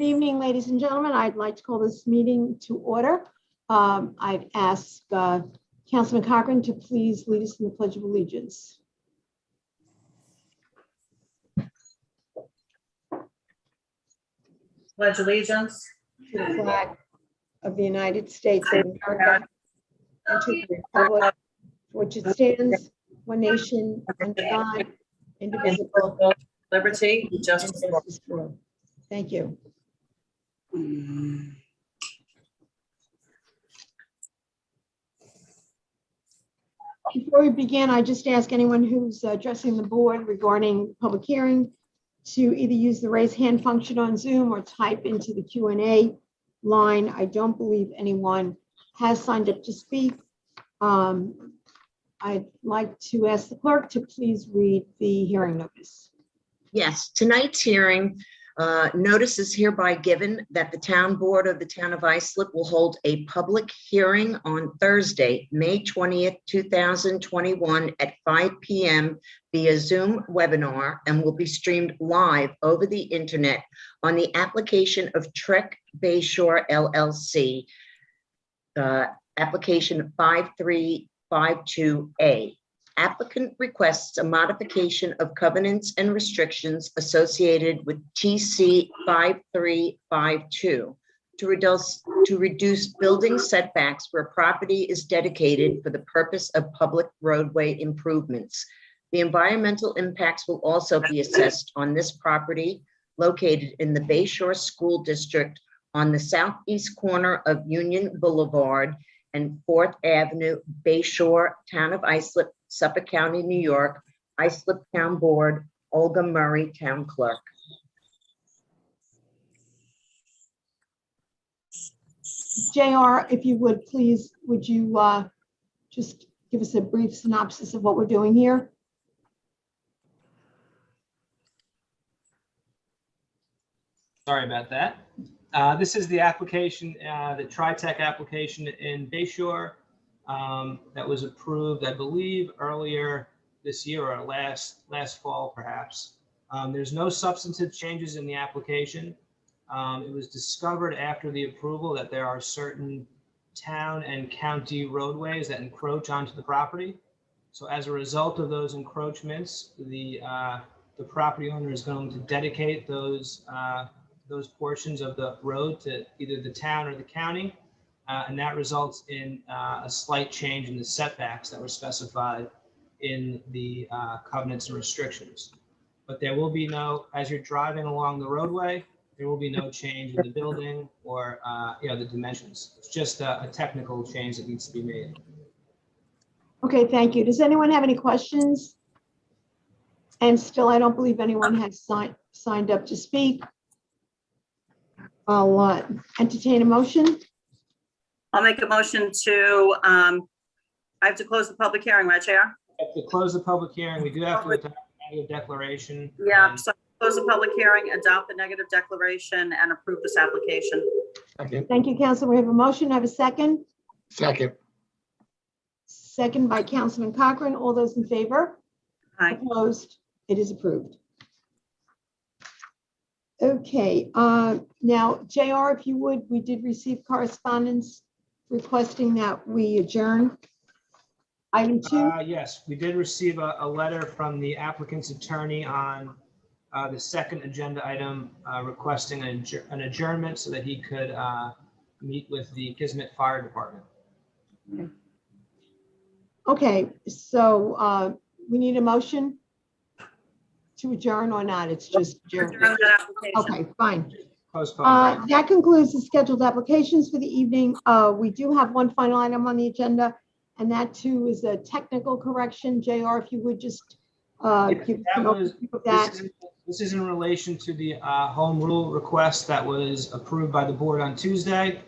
evening, ladies and gentlemen. I'd like to call this meeting to order. I'd ask Councilman Cochran to please lead us in the Pledge of Allegiance. Pledge allegiance To the flag of the United States of America and to the republic for which it stands, one nation, under God, indivisible, liberty, and and justice for all. justice for all. Thank you. Before we begin, I just ask anyone who's addressing the board regarding public hearing to either use the raise hand function on Zoom or type into the Q&A line. I don't believe anyone has signed up to speak. I'd like to ask the clerk to please read the hearing notice. Yes, tonight's hearing notice is hereby given that the town board of the town of Islip will hold a public hearing on Thursday, May 20th, 2021 at 5 p.m. via Zoom webinar and will be streamed live over the internet on the application of Trek Bayshore LLC, application 5352A. Applicant requests a modification of covenants and restrictions associated with TC 5352 to reduce building setbacks where property is dedicated for the purpose of public roadway improvements. The environmental impacts will also be assessed on this property located in the Bayshore School District on the southeast corner of Union Boulevard and 4th Avenue, Bayshore, Town of Islip, Suffolk County, New York. Islip Town Board, Olga Murray, Town Clerk. JR, if you would, please, would you just give us a brief synopsis of what we're doing here? Sorry about that. This is the application, the TriTech application in Bayshore that was approved, I believe, earlier this year or last fall, perhaps. There's no substantive changes in the application. It was discovered after the approval that there are certain town and county roadways that encroach onto the property. So as a result of those encroachments, the property owner is going to dedicate those portions of the road to either the town or the county, and that results in a slight change in the setbacks that were specified in the covenants and restrictions. But there will be no, as you're driving along the roadway, there will be no change in the building or the dimensions. It's just a technical change that needs to be made. Okay, thank you. Does anyone have any questions? And still, I don't believe anyone has signed up to speak. I'll entertain a motion. I'll make a motion to, I have to close the public hearing, right, Chair? To close the public hearing, we do have to adopt a negative declaration. Yeah, so close the public hearing, adopt the negative declaration, and approve this application. Second. Thank you, Council. We have a motion. Have a second. Second. Second by Councilman Cochran. All those in favor? Aye. Opposed? It is approved. Okay, now, JR, if you would, we did receive correspondence requesting that we adjourn. Item 2. Yes, we did receive a letter from the applicant's attorney on the second agenda item requesting an adjournment so that he could meet with the Kismet Fire Department. Okay, so we need a motion to adjourn or not? It's just adjourn. Adjourn that application. Okay, fine. Postpone. That concludes the scheduled applications for the evening. We do have one final item on the agenda, and that too is a technical correction. JR, if you would just give an overview of that. This is in relation to the home rule request that was approved by the board on Tuesday.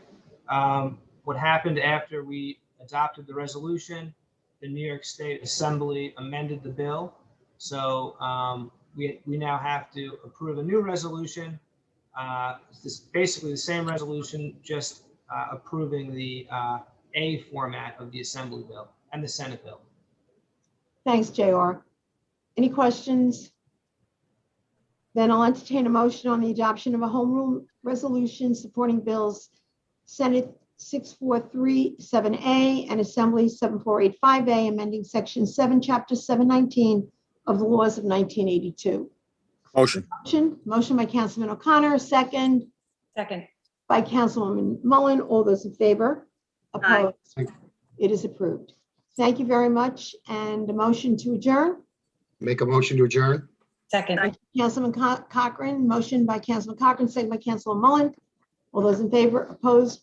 What happened after we adopted the resolution, the New York State Assembly amended the bill. So we now have to approve a new resolution. This basically the same resolution, just approving the A format of the Assembly bill and the Senate bill. Thanks, JR. Any questions? Then I'll entertain a motion on the adoption of a home rule resolution supporting bills Senate 6437A and Assembly 7485A, amending Section 7, Chapter 719 of the laws of 1982. Motion. Motion by Councilman O'Connor, second Second. by Councilwoman Mullen. All those in favor? Aye. Opposed? It is approved. Thank you very much. And a motion to adjourn. Make a motion to adjourn? Second. Councilman Cochran, motion by Councilman Cochran, second by Councilman Mullen. All those in favor? Opposed?